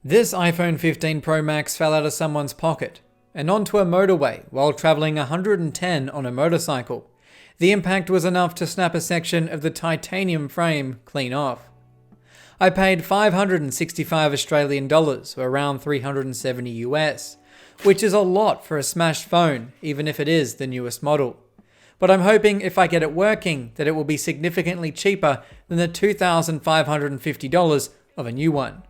This iPhone 15 Pro Max fell out of someone's pocket and onto a motorway while traveling 110 on a motorcycle. The impact was enough to snap a section of the titanium frame clean off. I paid 565 Australian dollars, or around 370 US, which is a lot for a smashed phone, even if it is the newest model. But I'm hoping if I get it working that it will be significantly cheaper than the $2,550 of a new one.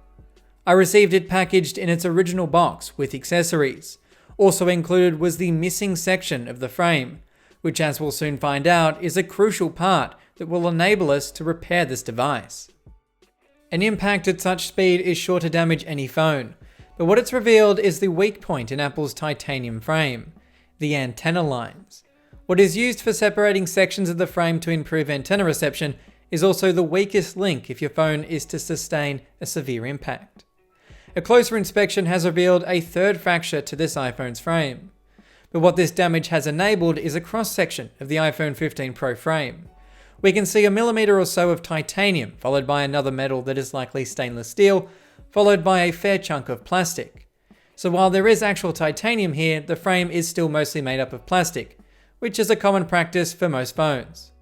I received it packaged in its original box with accessories. Also included was the missing section of the frame, which, as we'll soon find out, is a crucial part that will enable us to repair this device. An impact at such speed is sure to damage any phone, but what it's revealed is the weak point in Apple's titanium frame, the antenna lines. What is used for separating sections of the frame to improve antenna reception is also the weakest link if your phone is to sustain a severe impact. A closer inspection has revealed a third fracture to this iPhone's frame. But what this damage has enabled is a cross-section of the iPhone 15 Pro frame. We can see a millimeter or so of titanium, followed by another metal that is likely stainless steel, followed by a fair chunk of plastic. So while there is actual titanium here, the frame is still mostly made up of plastic, which is a common practice for most phones.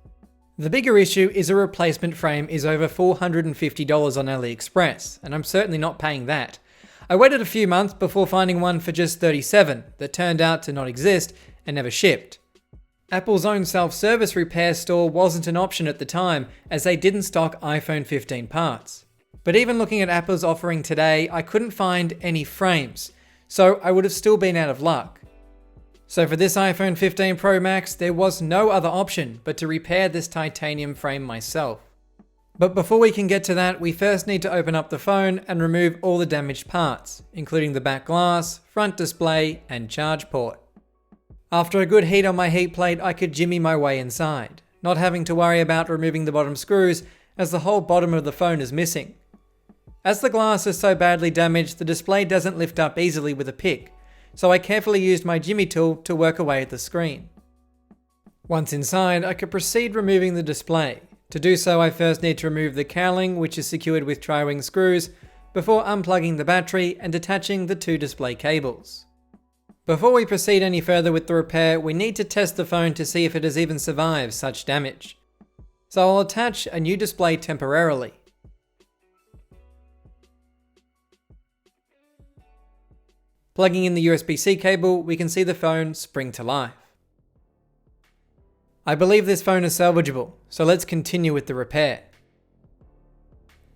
The bigger issue is a replacement frame is over $450 on AliExpress, and I'm certainly not paying that. I waited a few months before finding one for just $37 that turned out to not exist and never shipped. Apple's own self-service repair store wasn't an option at the time, as they didn't stock iPhone 15 parts. But even looking at Apple's offering today, I couldn't find any frames, so I would have still been out of luck. So for this iPhone 15 Pro Max, there was no other option but to repair this titanium frame myself. But before we can get to that, we first need to open up the phone and remove all the damaged parts, including the back glass, front display, and charge port. After a good heat on my heat plate, I could jimmy my way inside, not having to worry about removing the bottom screws as the whole bottom of the phone is missing. As the glass is so badly damaged, the display doesn't lift up easily with a pick, so I carefully used my jimmy tool to work away at the screen. Once inside, I could proceed removing the display. To do so, I first need to remove the cowling, which is secured with tri-wing screws, before unplugging the battery and detaching the two display cables. Before we proceed any further with the repair, we need to test the phone to see if it has even survived such damage. So I'll attach a new display temporarily. Plugging in the USB-C cable, we can see the phone spring to life. I believe this phone is salvageable, so let's continue with the repair.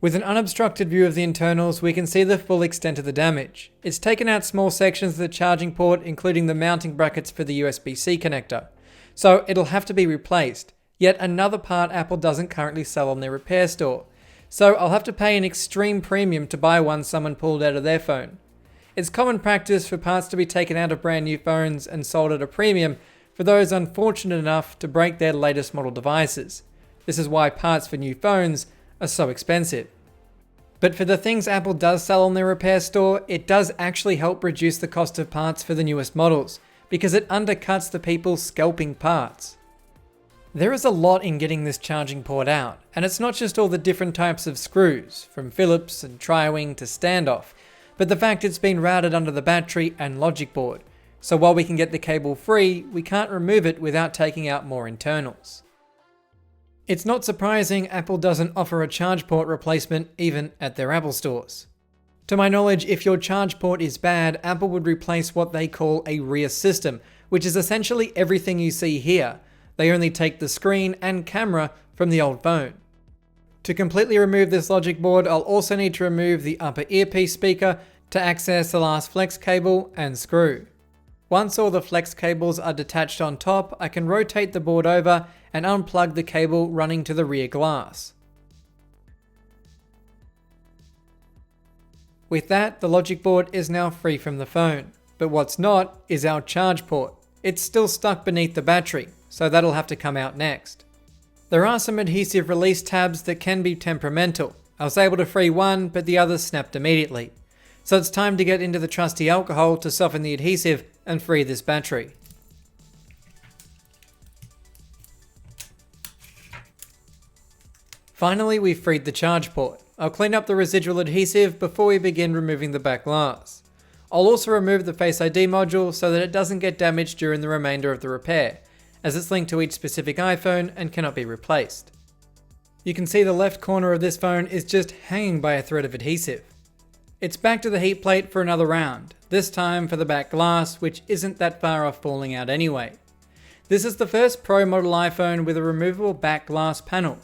With an unobstructed view of the internals, we can see the full extent of the damage. It's taken out small sections of the charging port, including the mounting brackets for the USB-C connector, so it'll have to be replaced. Yet another part Apple doesn't currently sell on their repair store, so I'll have to pay an extreme premium to buy one someone pulled out of their phone. It's common practice for parts to be taken out of brand new phones and sold at a premium for those unfortunate enough to break their latest model devices. This is why parts for new phones are so expensive. But for the things Apple does sell on their repair store, it does actually help reduce the cost of parts for the newest models, because it undercuts the people scalping parts. There is a lot in getting this charging port out, and it's not just all the different types of screws, from Phillips and tri-wing to standoff, but the fact it's been routed under the battery and logic board. So while we can get the cable free, we can't remove it without taking out more internals. It's not surprising Apple doesn't offer a charge port replacement even at their Apple stores. To my knowledge, if your charge port is bad, Apple would replace what they call a rear system, which is essentially everything you see here. They only take the screen and camera from the old phone. To completely remove this logic board, I'll also need to remove the upper earpiece speaker to access the last flex cable and screw. Once all the flex cables are detached on top, I can rotate the board over and unplug the cable running to the rear glass. With that, the logic board is now free from the phone. But what's not is our charge port. It's still stuck beneath the battery, so that'll have to come out next. There are some adhesive release tabs that can be temperamental. I was able to free one, but the other snapped immediately. So it's time to get into the trusty alcohol to soften the adhesive and free this battery. Finally, we've freed the charge port. I'll clean up the residual adhesive before we begin removing the back glass. I'll also remove the Face ID module so that it doesn't get damaged during the remainder of the repair, as it's linked to each specific iPhone and cannot be replaced. You can see the left corner of this phone is just hanging by a thread of adhesive. It's back to the heat plate for another round, this time for the back glass, which isn't that far off falling out anyway. This is the first Pro model iPhone with a removable back glass panel.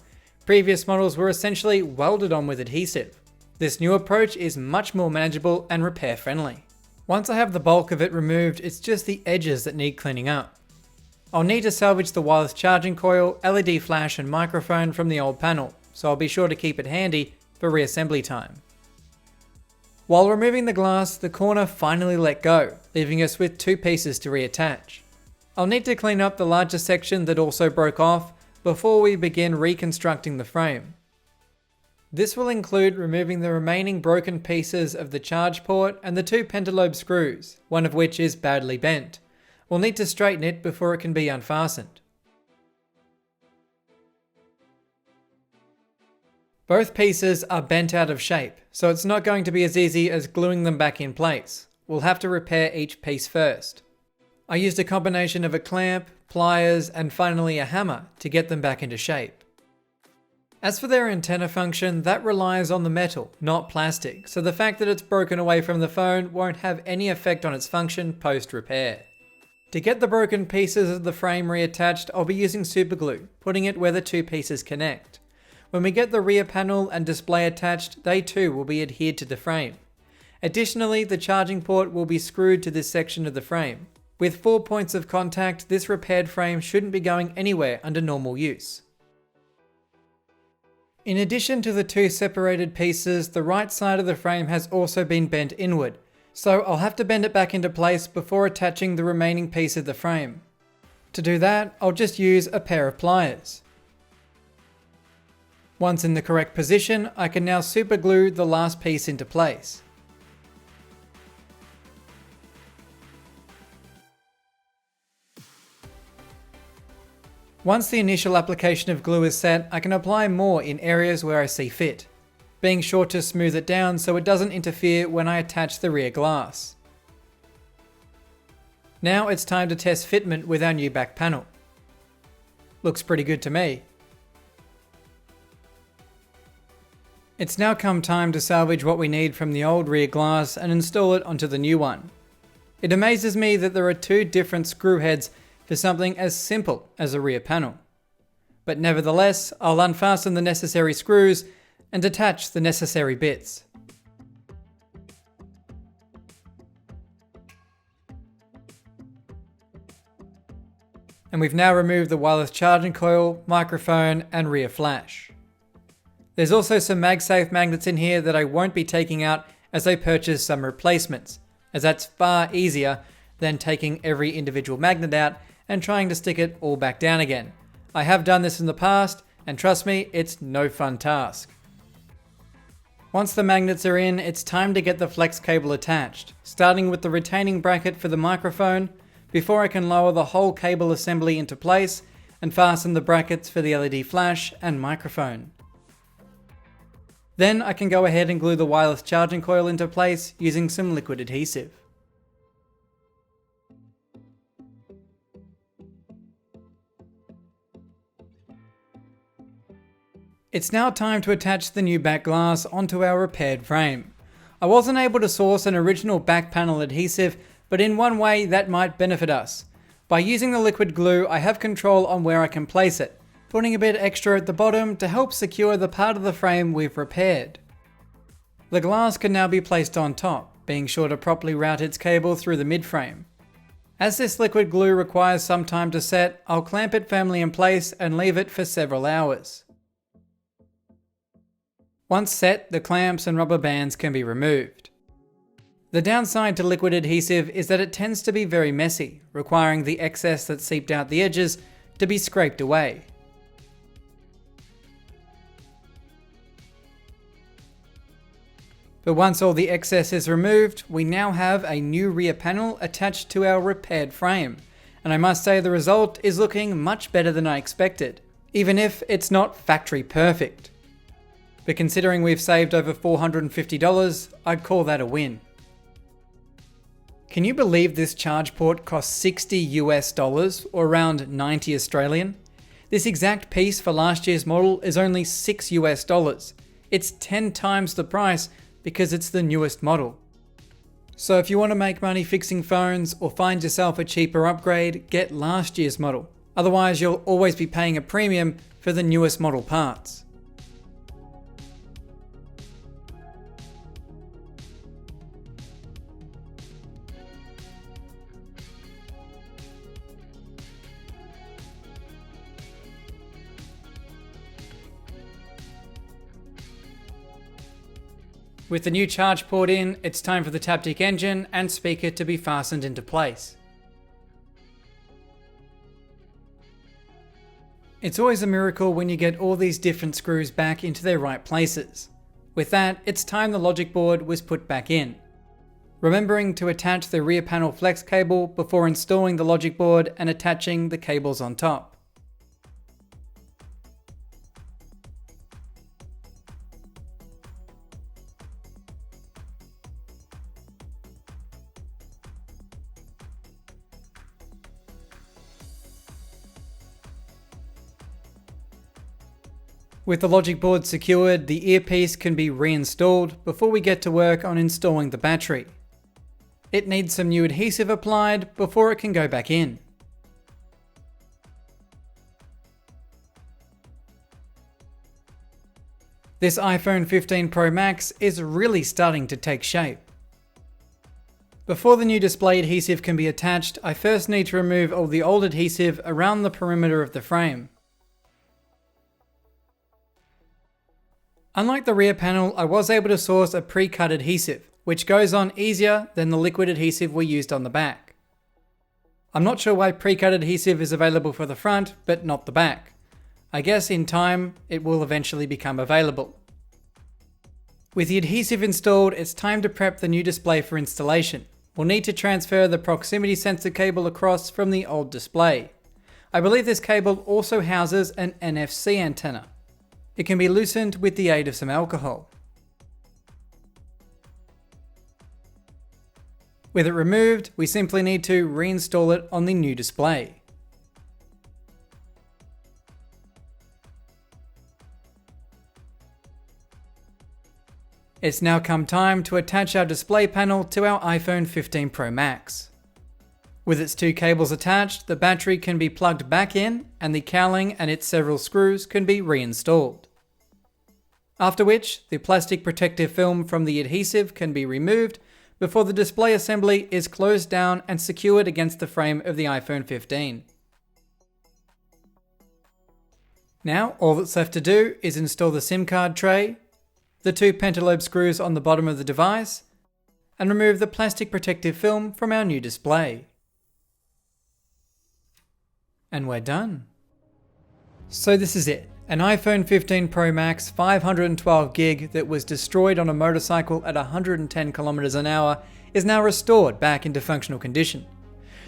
Previous models were essentially welded on with adhesive. This new approach is much more manageable and repair friendly. Once I have the bulk of it removed, it's just the edges that need cleaning up. I'll need to salvage the wireless charging coil, LED flash and microphone from the old panel, so I'll be sure to keep it handy for reassembly time. While removing the glass, the corner finally let go, leaving us with two pieces to reattach. I'll need to clean up the larger section that also broke off before we begin reconstructing the frame. This will include removing the remaining broken pieces of the charge port and the two pentalobe screws, one of which is badly bent. We'll need to straighten it before it can be unfastened. Both pieces are bent out of shape, so it's not going to be as easy as gluing them back in place. We'll have to repair each piece first. I used a combination of a clamp, pliers, and finally a hammer to get them back into shape. As for their antenna function, that relies on the metal, not plastic, so the fact that it's broken away from the phone won't have any effect on its function post-repair. To get the broken pieces of the frame reattached, I'll be using super glue, putting it where the two pieces connect. When we get the rear panel and display attached, they too will be adhered to the frame. Additionally, the charging port will be screwed to this section of the frame. With 4 points of contact, this repaired frame shouldn't be going anywhere under normal use. In addition to the two separated pieces, the right side of the frame has also been bent inward, so I'll have to bend it back into place before attaching the remaining piece of the frame. To do that, I'll just use a pair of pliers. Once in the correct position, I can now super glue the last piece into place. Once the initial application of glue is set, I can apply more in areas where I see fit, being sure to smooth it down so it doesn't interfere when I attach the rear glass. Now it's time to test fitment with our new back panel. Looks pretty good to me. It's now come time to salvage what we need from the old rear glass and install it onto the new one. It amazes me that there are two different screw heads for something as simple as a rear panel. But nevertheless, I'll unfasten the necessary screws and attach the necessary bits. And we've now removed the wireless charging coil, microphone, and rear flash. There's also some MagSafe magnets in here that I won't be taking out as I purchase some replacements, as that's far easier than taking every individual magnet out and trying to stick it all back down again. I have done this in the past, and trust me, it's no fun task. Once the magnets are in, it's time to get the flex cable attached, starting with the retaining bracket for the microphone, before I can lower the whole cable assembly into place and fasten the brackets for the LED flash and microphone. Then I can go ahead and glue the wireless charging coil into place using some liquid adhesive. It's now time to attach the new back glass onto our repaired frame. I wasn't able to source an original back panel adhesive, but in one way that might benefit us. By using the liquid glue, I have control on where I can place it, putting a bit extra at the bottom to help secure the part of the frame we've repaired. The glass can now be placed on top, being sure to properly route its cable through the mid-frame. As this liquid glue requires some time to set, I'll clamp it firmly in place and leave it for several hours. Once set, the clamps and rubber bands can be removed. The downside to liquid adhesive is that it tends to be very messy, requiring the excess that seeped out the edges to be scraped away. But once all the excess is removed, we now have a new rear panel attached to our repaired frame, and I must say the result is looking much better than I expected, even if it's not factory perfect. But considering we've saved over $450, I'd call that a win. Can you believe this charge port cost 60 US dollars or around 90 Australian? This exact piece for last year's model is only 6 US dollars. It's 10 times the price because it's the newest model. So if you want to make money fixing phones or find yourself a cheaper upgrade, get last year's model. Otherwise, you'll always be paying a premium for the newest model parts. With the new charge port in, it's time for the Taptic engine and speaker to be fastened into place. It's always a miracle when you get all these different screws back into their right places. With that, it's time the logic board was put back in. Remembering to attach the rear panel flex cable before installing the logic board and attaching the cables on top. With the logic board secured, the earpiece can be reinstalled before we get to work on installing the battery. It needs some new adhesive applied before it can go back in. This iPhone 15 Pro Max is really starting to take shape. Before the new display adhesive can be attached, I first need to remove all the old adhesive around the perimeter of the frame. Unlike the rear panel, I was able to source a pre-cut adhesive, which goes on easier than the liquid adhesive we used on the back. I'm not sure why pre-cut adhesive is available for the front, but not the back. I guess in time, it will eventually become available. With the adhesive installed, it's time to prep the new display for installation. We'll need to transfer the proximity sensor cable across from the old display. I believe this cable also houses an NFC antenna. It can be loosened with the aid of some alcohol. With it removed, we simply need to reinstall it on the new display. It's now come time to attach our display panel to our iPhone 15 Pro Max. With its two cables attached, the battery can be plugged back in and the cowling and its several screws can be reinstalled. After which, the plastic protective film from the adhesive can be removed before the display assembly is closed down and secured against the frame of the iPhone 15. Now, all that's left to do is install the SIM card tray, the two pentalobe screws on the bottom of the device, and remove the plastic protective film from our new display. And we're done. So this is it. An iPhone 15 Pro Max 512GB that was destroyed on a motorcycle at 110 km an hour is now restored back into functional condition.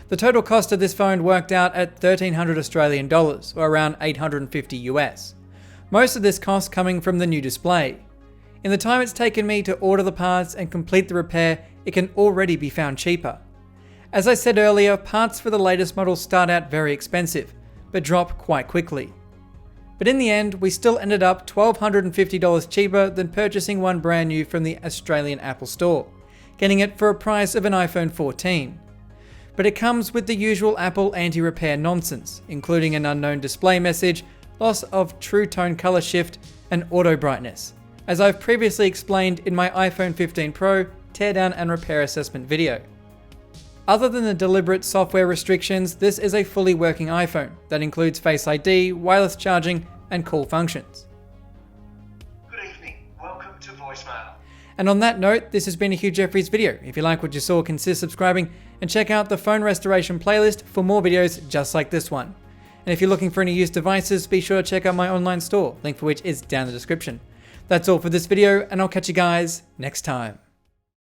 The total cost of this phone worked out at 1,300 Australian dollars, or around 850 US. Most of this cost coming from the new display. In the time it's taken me to order the parts and complete the repair, it can already be found cheaper. As I said earlier, parts for the latest model start out very expensive, but drop quite quickly. But in the end, we still ended up $1,250 cheaper than purchasing one brand new from the Australian Apple Store, getting it for a price of an iPhone 14. But it comes with the usual Apple anti-repair nonsense, including an unknown display message, loss of true tone color shift, and auto brightness, as I've previously explained in my iPhone 15 Pro teardown and repair assessment video. Other than the deliberate software restrictions, this is a fully working iPhone that includes Face ID, wireless charging, and call functions. Good evening, welcome to voicemail. And on that note, this has been a Hugh Jeffries video. If you like what you saw, consider subscribing and check out the phone restoration playlist for more videos just like this one. And if you're looking for any used devices, be sure to check out my online store, link for which is down in the description. That's all for this video, and I'll catch you guys next time.